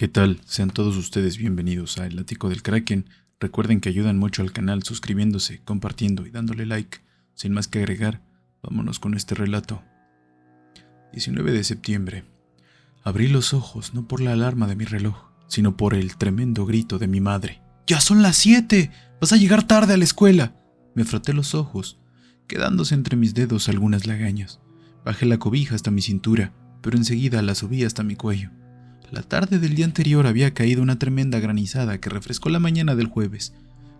¿Qué tal? Sean todos ustedes bienvenidos a El Ático del Kraken. Recuerden que ayudan mucho al canal suscribiéndose, compartiendo y dándole like. Sin más que agregar, vámonos con este relato. 19 de septiembre. Abrí los ojos no por la alarma de mi reloj, sino por el tremendo grito de mi madre. ¡Ya son las 7! ¡Vas a llegar tarde a la escuela! Me froté los ojos, quedándose entre mis dedos algunas lagañas. Bajé la cobija hasta mi cintura, pero enseguida la subí hasta mi cuello. La tarde del día anterior había caído una tremenda granizada que refrescó la mañana del jueves.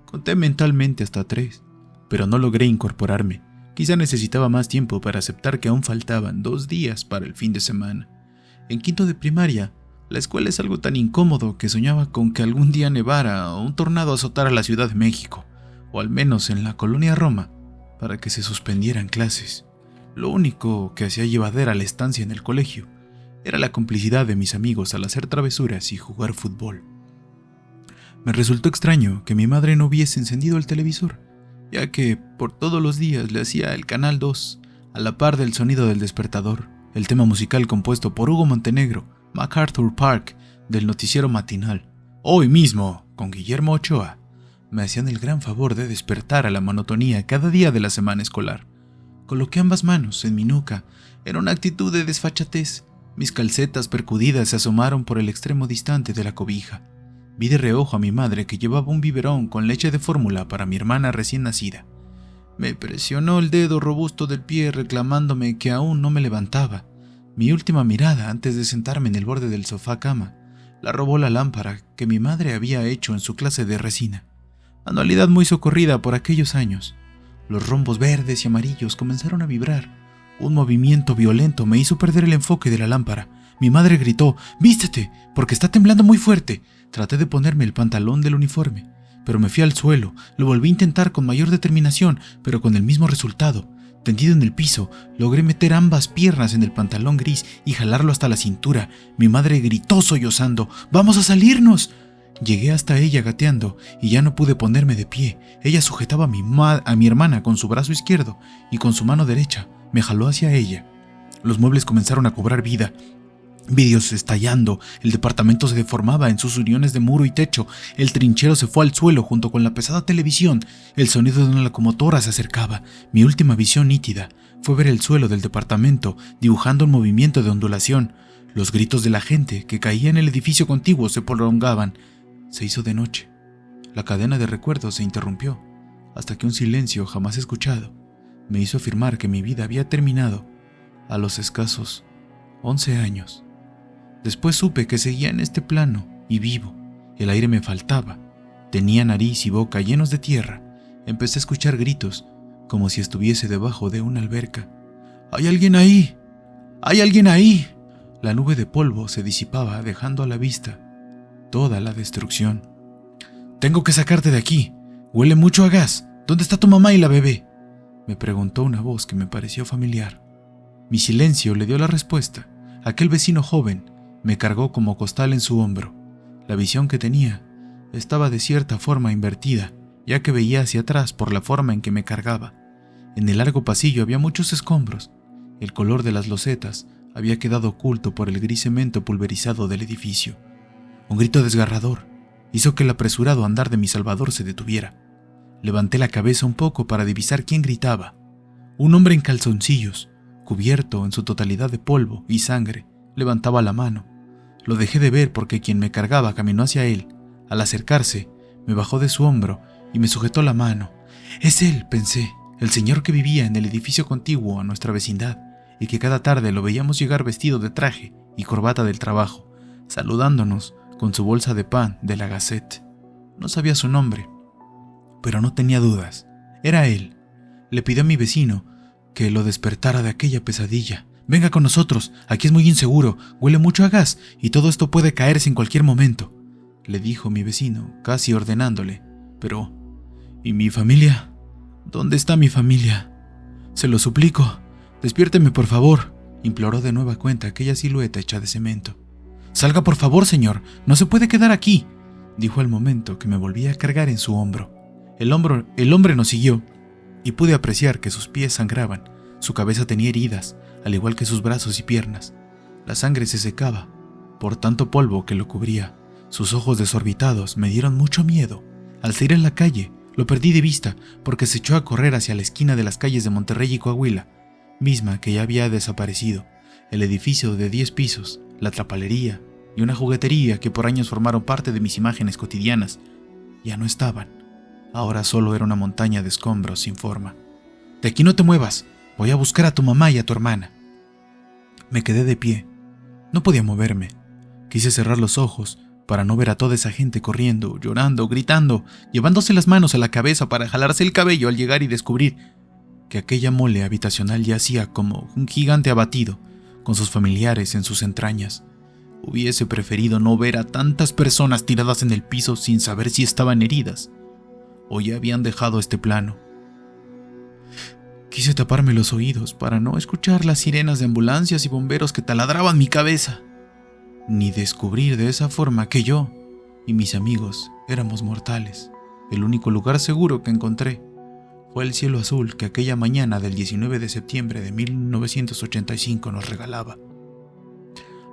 Conté mentalmente hasta 3, pero no logré incorporarme. Quizá necesitaba más tiempo para aceptar que aún faltaban 2 días para el fin de semana. En quinto de primaria, la escuela es algo tan incómodo que soñaba con que algún día nevara o un tornado azotara la Ciudad de México, o al menos en la colonia Roma, para que se suspendieran clases. Lo único que hacía llevadera la estancia en el colegio era la complicidad de mis amigos al hacer travesuras y jugar fútbol. Me resultó extraño que mi madre no hubiese encendido el televisor, ya que por todos los días le hacía el canal 2, a la par del sonido del despertador, el tema musical compuesto por Hugo Montenegro, MacArthur Park, del noticiero matinal. Hoy mismo, con Guillermo Ochoa, me hacían el gran favor de despertar a la monotonía cada día de la semana escolar. Coloqué ambas manos en mi nuca, en una actitud de desfachatez. Mis calcetas percudidas se asomaron por el extremo distante de la cobija. Vi de reojo a mi madre que llevaba un biberón con leche de fórmula para mi hermana recién nacida. Me presionó el dedo robusto del pie reclamándome que aún no me levantaba. Mi última mirada antes de sentarme en el borde del sofá cama la robó la lámpara que mi madre había hecho en su clase de resina. Manualidad muy socorrida por aquellos años. Los rombos verdes y amarillos comenzaron a vibrar. Un movimiento violento me hizo perder el enfoque de la lámpara. Mi madre gritó: «¡Vístete! Porque está temblando muy fuerte». Traté de ponerme el pantalón del uniforme, pero me fui al suelo. Lo volví a intentar con mayor determinación, pero con el mismo resultado. Tendido en el piso, logré meter ambas piernas en el pantalón gris y jalarlo hasta la cintura. Mi madre gritó sollozando: «¡Vamos a salirnos!». Llegué hasta ella gateando y ya no pude ponerme de pie. Ella sujetaba a mi hermana con su brazo izquierdo y con su mano derecha me jaló hacia ella. Los muebles comenzaron a cobrar vida. Vidrios estallando, el departamento se deformaba en sus uniones de muro y techo, el trinchero se fue al suelo junto con la pesada televisión, el sonido de una locomotora se acercaba. Mi última visión nítida fue ver el suelo del departamento dibujando un movimiento de ondulación. Los gritos de la gente que caía en el edificio contiguo se prolongaban. Se hizo de noche. La cadena de recuerdos se interrumpió, hasta que un silencio jamás escuchado me hizo afirmar que mi vida había terminado a los escasos 11 años. Después supe que seguía en este plano y vivo. El aire me faltaba. Tenía nariz y boca llenos de tierra. Empecé a escuchar gritos, como si estuviese debajo de una alberca. «¡Hay alguien ahí! ¡Hay alguien ahí!». La nube de polvo se disipaba, dejando a la vista toda la destrucción. «Tengo que sacarte de aquí. Huele mucho a gas. ¿Dónde está tu mamá y la bebé?», me preguntó una voz que me pareció familiar. Mi silencio le dio la respuesta. Aquel vecino joven me cargó como costal en su hombro. La visión que tenía estaba de cierta forma invertida, ya que veía hacia atrás por la forma en que me cargaba. En el largo pasillo había muchos escombros. El color de las losetas había quedado oculto por el gris cemento pulverizado del edificio. Un grito desgarrador hizo que el apresurado andar de mi salvador se detuviera. Levanté la cabeza un poco para divisar quién gritaba. Un hombre en calzoncillos, cubierto en su totalidad de polvo y sangre, levantaba la mano. Lo dejé de ver porque quien me cargaba caminó hacia él. Al acercarse, me bajó de su hombro y me sujetó la mano. «Es él», pensé, el señor que vivía en el edificio contiguo a nuestra vecindad y que cada tarde lo veíamos llegar vestido de traje y corbata del trabajo, saludándonos con su bolsa de pan de la Gazette. No sabía su nombre, pero no tenía dudas. Era él. Le pidió a mi vecino que lo despertara de aquella pesadilla. «Venga con nosotros, aquí es muy inseguro, huele mucho a gas y todo esto puede caerse en cualquier momento», le dijo mi vecino, casi ordenándole. «Pero, ¿y mi familia? ¿Dónde está mi familia? Se lo suplico, despiérteme por favor», imploró de nueva cuenta aquella silueta hecha de cemento. «Salga por favor, señor, no se puede quedar aquí», dijo al momento que me volvía a cargar en su hombro. El hombre nos siguió y pude apreciar que sus pies sangraban. Su cabeza tenía heridas, al igual que sus brazos y piernas. La sangre se secaba por tanto polvo que lo cubría. Sus ojos desorbitados me dieron mucho miedo. Al salir en la calle, lo perdí de vista porque se echó a correr hacia la esquina de las calles de Monterrey y Coahuila, misma que ya había desaparecido. El edificio de 10 pisos, la trapalería y una juguetería que por años formaron parte de mis imágenes cotidianas, ya no estaban. Ahora solo era una montaña de escombros sin forma. «De aquí no te muevas, voy a buscar a tu mamá y a tu hermana». Me quedé de pie. No podía moverme. Quise cerrar los ojos para no ver a toda esa gente corriendo, llorando, gritando, llevándose las manos a la cabeza para jalarse el cabello al llegar y descubrir que aquella mole habitacional yacía como un gigante abatido, con sus familiares en sus entrañas. Hubiese preferido no ver a tantas personas tiradas en el piso sin saber si estaban heridas o ya habían dejado este plano. Quise taparme los oídos para no escuchar las sirenas de ambulancias y bomberos que taladraban mi cabeza, ni descubrir de esa forma que yo y mis amigos éramos mortales. El único lugar seguro que encontré fue el cielo azul que aquella mañana del 19 de septiembre de 1985 nos regalaba.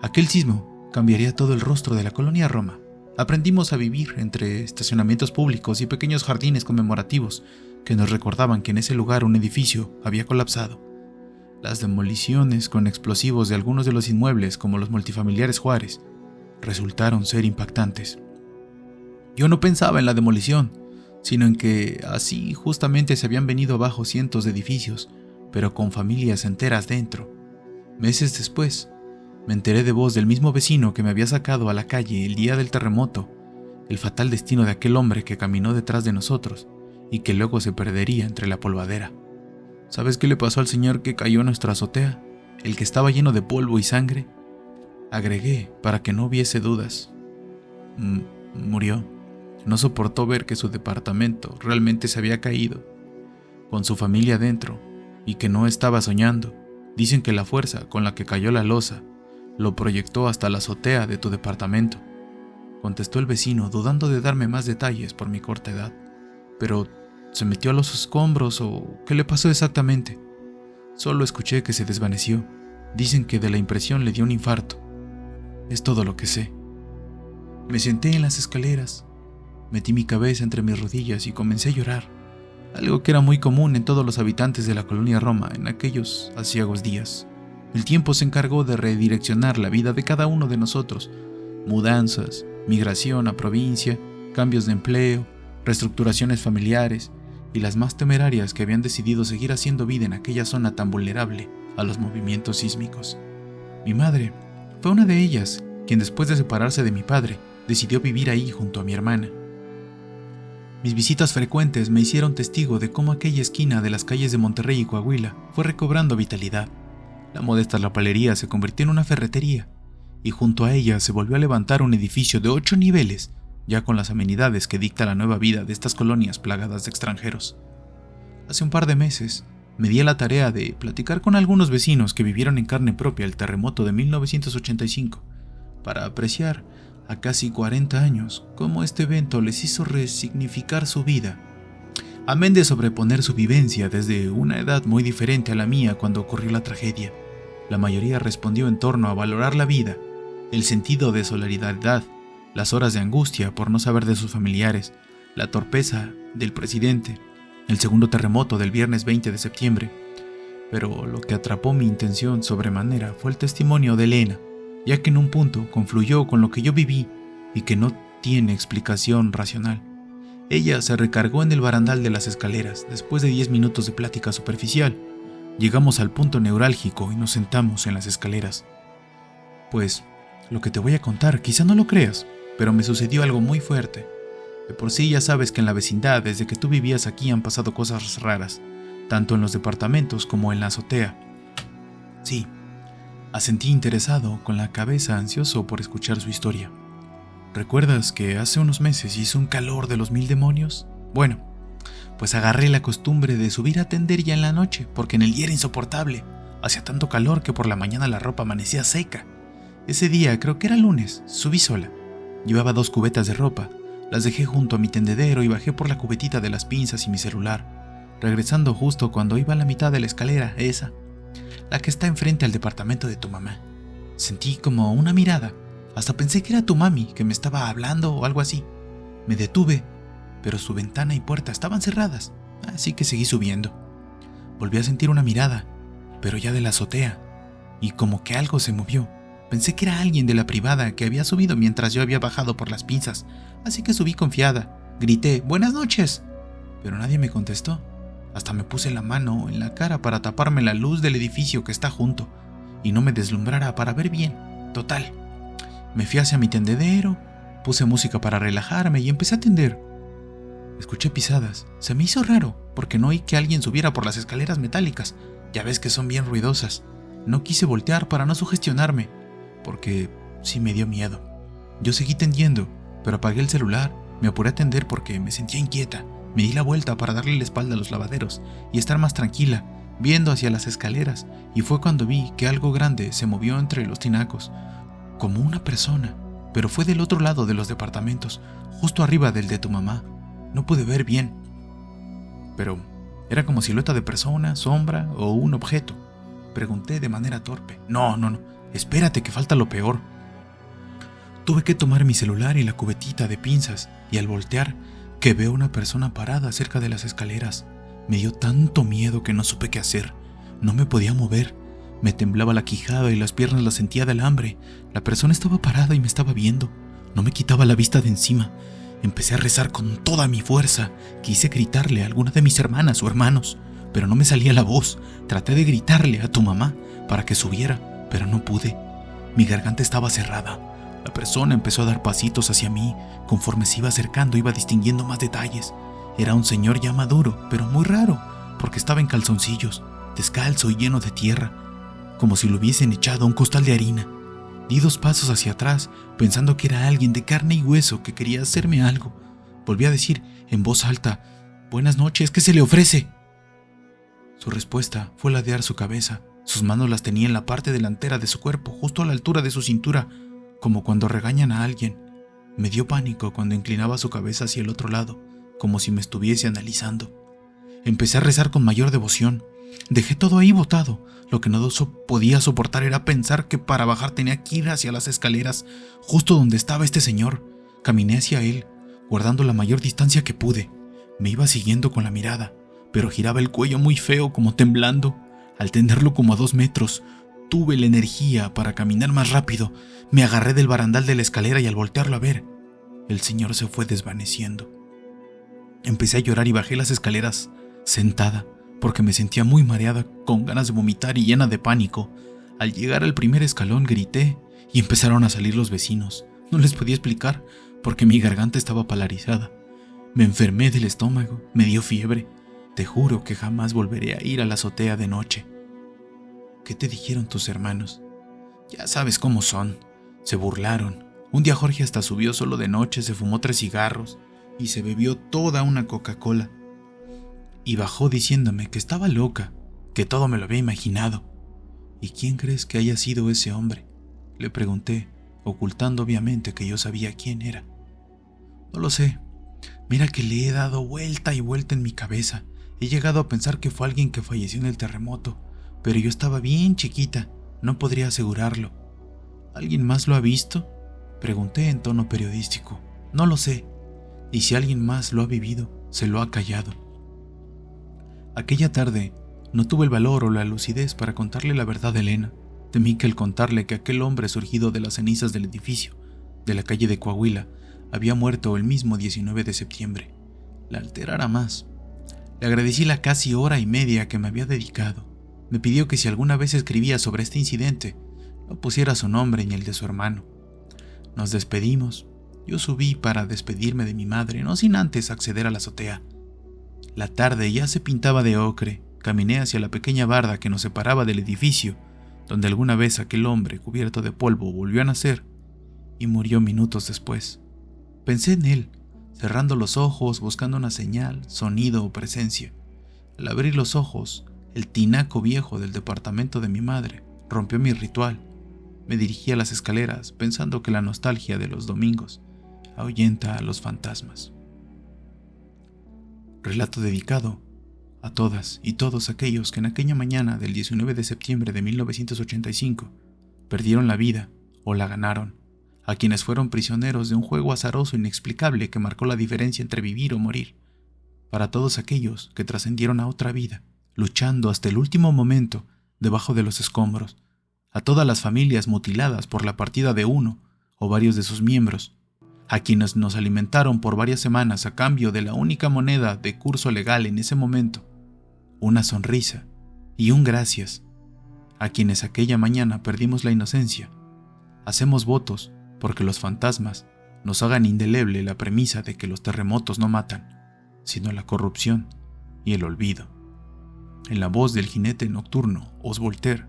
Aquel sismo cambiaría todo el rostro de la colonia Roma. Aprendimos a vivir entre estacionamientos públicos y pequeños jardines conmemorativos que nos recordaban que en ese lugar un edificio había colapsado. Las demoliciones con explosivos de algunos de los inmuebles, como los multifamiliares Juárez, resultaron ser impactantes. Yo no pensaba en la demolición, sino en que así justamente se habían venido abajo cientos de edificios, pero con familias enteras dentro. Meses después, me enteré de voz del mismo vecino que me había sacado a la calle el día del terremoto, el fatal destino de aquel hombre que caminó detrás de nosotros y que luego se perdería entre la polvadera. ¿Sabes qué le pasó al señor que cayó en nuestra azotea? El que estaba lleno de polvo y sangre. Agregué para que no hubiese dudas. Murió. No soportó ver que su departamento realmente se había caído, con su familia dentro, y que no estaba soñando. Dicen que la fuerza con la que cayó la losa lo proyectó hasta la azotea de tu departamento, contestó el vecino, dudando de darme más detalles por mi corta edad. Pero, ¿se metió a los escombros o qué le pasó exactamente? Solo escuché que se desvaneció. Dicen que de la impresión le dio un infarto. Es todo lo que sé. Me senté en las escaleras, metí mi cabeza entre mis rodillas y comencé a llorar, algo que era muy común en todos los habitantes de la colonia Roma en aquellos aciagos días. El tiempo se encargó de redireccionar la vida de cada uno de nosotros. Mudanzas, migración a provincia, cambios de empleo, reestructuraciones familiares y las más temerarias que habían decidido seguir haciendo vida en aquella zona tan vulnerable a los movimientos sísmicos. Mi madre fue una de ellas, quien después de separarse de mi padre, decidió vivir ahí junto a mi hermana. Mis visitas frecuentes me hicieron testigo de cómo aquella esquina de las calles de Monterrey y Coahuila fue recobrando vitalidad. La modesta lapalería se convirtió en una ferretería, y junto a ella se volvió a levantar un edificio de 8 niveles, ya con las amenidades que dicta la nueva vida de estas colonias plagadas de extranjeros. Hace un par de meses me di a la tarea de platicar con algunos vecinos que vivieron en carne propia el terremoto de 1985, para apreciar a casi 40 años cómo este evento les hizo resignificar su vida, amén de sobreponer su vivencia desde una edad muy diferente a la mía cuando ocurrió la tragedia. La mayoría respondió en torno a valorar la vida, el sentido de solidaridad, las horas de angustia por no saber de sus familiares, la torpeza del presidente, el segundo terremoto del viernes 20 de septiembre. Pero lo que atrapó mi intención sobremanera fue el testimonio de Elena, ya que en un punto confluyó con lo que yo viví y que no tiene explicación racional. Ella se recargó en el barandal de las escaleras. Después de 10 minutos de plática superficial, llegamos al punto neurálgico y nos sentamos en las escaleras. Pues, lo que te voy a contar, quizá no lo creas, pero me sucedió algo muy fuerte. De por sí ya sabes que en la vecindad, desde que tú vivías aquí, han pasado cosas raras, tanto en los departamentos como en la azotea. Sí, asentí interesado, con la cabeza ansioso por escuchar su historia. ¿Recuerdas que hace unos meses hizo un calor de los 1000 demonios? Bueno, pues agarré la costumbre de subir a tender ya en la noche, porque en el día era insoportable. Hacía tanto calor que por la mañana la ropa amanecía seca. Ese día, creo que era lunes, subí sola. Llevaba 2 cubetas de ropa, las dejé junto a mi tendedero y bajé por la cubetita de las pinzas y mi celular, regresando justo cuando iba a la mitad de la escalera, esa, la que está enfrente al departamento de tu mamá. Sentí como una mirada, Hasta pensé que era tu mami que me estaba hablando o algo así. Me detuve, pero su ventana y puerta estaban cerradas, así que seguí subiendo. Volví a sentir una mirada, pero ya de la azotea, y como que algo se movió. Pensé que era alguien de la privada que había subido mientras yo había bajado por las pinzas, así que subí confiada. Grité, «¡Buenas noches!», pero nadie me contestó. Hasta me puse la mano en la cara para taparme la luz del edificio que está junto y no me deslumbrara para ver bien. Total, me fui hacia mi tendedero, puse música para relajarme y empecé a tender. Escuché pisadas. Se me hizo raro porque no oí que alguien subiera por las escaleras metálicas. Ya ves que son bien ruidosas. No quise voltear para no sugestionarme, porque sí me dio miedo. Yo seguí tendiendo, pero apagué el celular. Me apuré a tender porque me sentía inquieta. Me di la vuelta para darle la espalda a los lavaderos y estar más tranquila, viendo hacia las escaleras, y fue cuando vi que algo grande se movió entre los tinacos, como una persona, pero fue del otro lado de los departamentos, justo arriba del de tu mamá. No pude ver bien, pero era como silueta de persona, sombra o un objeto. Pregunté de manera torpe. No, espérate que falta lo peor. Tuve que tomar mi celular y la cubetita de pinzas, y al voltear, que veo una persona parada cerca de las escaleras. Me dio tanto miedo que no supe qué hacer. No me podía mover. Me temblaba la quijada y las piernas las sentía de alambre. La persona estaba parada y me estaba viendo. No me quitaba la vista de encima. Empecé a rezar con toda mi fuerza. Quise gritarle a alguna de mis hermanas o hermanos, pero no me salía la voz. Traté de gritarle a tu mamá para que subiera, pero no pude. Mi garganta estaba cerrada. La persona empezó a dar pasitos hacia mí. Conforme se iba acercando iba distinguiendo más detalles. Era un señor ya maduro, pero muy raro, porque estaba en calzoncillos, descalzo y lleno de tierra, como si lo hubiesen echado a un costal de harina. Di 2 pasos hacia atrás, pensando que era alguien de carne y hueso que quería hacerme algo. Volví a decir en voz alta, «Buenas noches, ¿qué se le ofrece?». Su respuesta fue ladear su cabeza. Sus manos las tenía en la parte delantera de su cuerpo, justo a la altura de su cintura, como cuando regañan a alguien. Me dio pánico cuando inclinaba su cabeza hacia el otro lado, como si me estuviese analizando. Empecé a rezar con mayor devoción. Dejé todo ahí botado. Lo que no podía soportar era pensar que para bajar tenía que ir hacia las escaleras, justo donde estaba este señor. Caminé hacia él, guardando la mayor distancia que pude. Me iba siguiendo con la mirada, pero giraba el cuello muy feo, como temblando. Al tenderlo como a 2 metros, tuve la energía para caminar más rápido. Me agarré del barandal de la escalera y al voltearlo a ver, el señor se fue desvaneciendo. Empecé a llorar y bajé las escaleras, sentada, porque me sentía muy mareada, con ganas de vomitar y llena de pánico. Al llegar al primer escalón grité y empezaron a salir los vecinos. No les podía explicar porque mi garganta estaba paralizada. Me enfermé del estómago, me dio fiebre. Te juro que jamás volveré a ir a la azotea de noche. ¿Qué te dijeron tus hermanos? Ya sabes cómo son. Se burlaron. Un día Jorge hasta subió solo de noche, se fumó 3 cigarros y se bebió toda una Coca-Cola. Y bajó diciéndome que estaba loca, que todo me lo había imaginado. ¿Y quién crees que haya sido ese hombre?, le pregunté, ocultando obviamente que yo sabía quién era. No lo sé. Mira que le he dado vuelta y vuelta en mi cabeza. He llegado a pensar que fue alguien que falleció en el terremoto, pero yo estaba bien chiquita, no podría asegurarlo. ¿Alguien más lo ha visto?, pregunté en tono periodístico. No lo sé. Y si alguien más lo ha vivido, se lo ha callado. Aquella tarde no tuve el valor o la lucidez para contarle la verdad a Elena. Temí que al contarle que aquel hombre surgido de las cenizas del edificio de la calle de Coahuila había muerto el mismo 19 de septiembre, la alterara más. Le agradecí la casi hora y media que me había dedicado. Me pidió que si alguna vez escribía sobre este incidente, no pusiera su nombre ni el de su hermano. Nos despedimos. Yo subí para despedirme de mi madre, no sin antes acceder a la azotea. La tarde ya se pintaba de ocre. Caminé hacia la pequeña barda que nos separaba del edificio, donde alguna vez aquel hombre cubierto de polvo volvió a nacer y murió minutos después. Pensé en él, cerrando los ojos, buscando una señal, sonido o presencia. Al abrir los ojos, el tinaco viejo del departamento de mi madre rompió mi ritual. Me dirigí a las escaleras, pensando que la nostalgia de los domingos ahuyenta a los fantasmas. Relato dedicado a todas y todos aquellos que en aquella mañana del 19 de septiembre de 1985 perdieron la vida o la ganaron a quienes fueron prisioneros de un juego azaroso e inexplicable que marcó la diferencia entre vivir o morir, para todos aquellos que trascendieron a otra vida, luchando hasta el último momento debajo de los escombros, a todas las familias mutiladas por la partida de uno o varios de sus miembros, a quienes nos alimentaron por varias semanas a cambio de la única moneda de curso legal en ese momento, una sonrisa y un gracias, a quienes aquella mañana perdimos la inocencia. Hacemos votos porque los fantasmas nos hagan indeleble la premisa de que los terremotos no matan, sino la corrupción y el olvido. En la voz del jinete nocturno, Os Voltaire,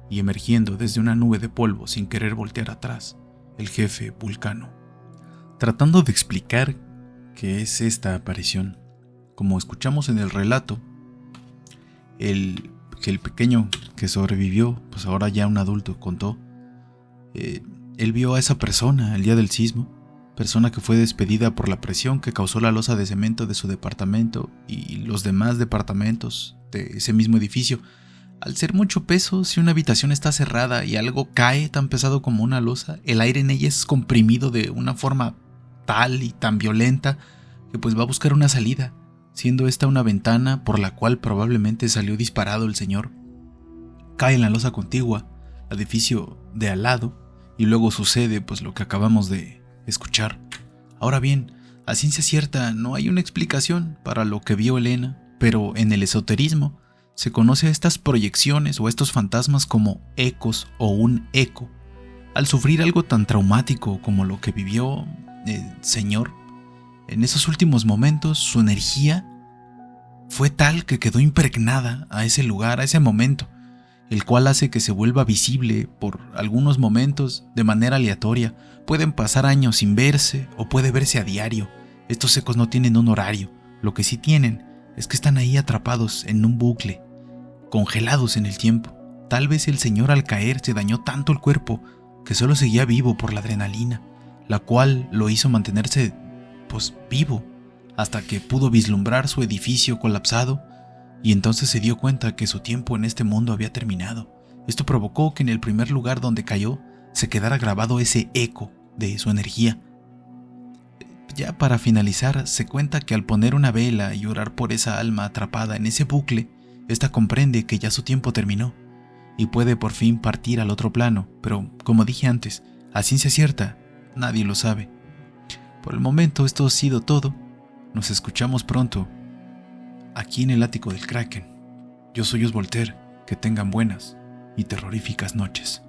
y emergiendo desde una nube de polvo sin querer voltear atrás, el jefe Vulcano. Tratando de explicar qué es esta aparición, como escuchamos en el relato, el pequeño que sobrevivió, pues ahora ya un adulto, contó, él vio a esa persona el día del sismo, persona que fue despedida por la presión que causó la losa de cemento de su departamento y los demás departamentos de ese mismo edificio. Al ser mucho peso, si una habitación está cerrada y algo cae tan pesado como una losa, el aire en ella es comprimido de una forma tal y tan violenta que pues va a buscar una salida, siendo esta una ventana por la cual probablemente salió disparado el señor. Cae en la losa contigua, al edificio de al lado, y luego sucede pues lo que acabamos de escuchar. Ahora bien, a ciencia cierta no hay una explicación para lo que vio Elena, pero en el esoterismo se conoce a estas proyecciones o a estos fantasmas como ecos o un eco. Al sufrir algo tan traumático como lo que vivió el señor, en esos últimos momentos su energía fue tal que quedó impregnada a ese lugar, a ese momento, el cual hace que se vuelva visible por algunos momentos de manera aleatoria. Pueden pasar años sin verse o puede verse a diario. Estos ecos no tienen un horario, lo que sí tienen es que están ahí atrapados en un bucle, congelados en el tiempo. Tal vez el señor al caer se dañó tanto el cuerpo que solo seguía vivo por la adrenalina, la cual lo hizo mantenerse pues vivo hasta que pudo vislumbrar su edificio colapsado y entonces se dio cuenta que su tiempo en este mundo había terminado. Esto provocó que en el primer lugar donde cayó se quedara grabado ese eco de su energía. Ya para finalizar, se cuenta que al poner una vela y orar por esa alma atrapada en ese bucle, esta comprende que ya su tiempo terminó y puede por fin partir al otro plano, pero como dije antes, a ciencia cierta, nadie lo sabe. Por el momento esto ha sido todo. Nos escuchamos pronto aquí en el ático del Kraken. Yo soy Os Voltaire. Que tengan buenas y terroríficas noches.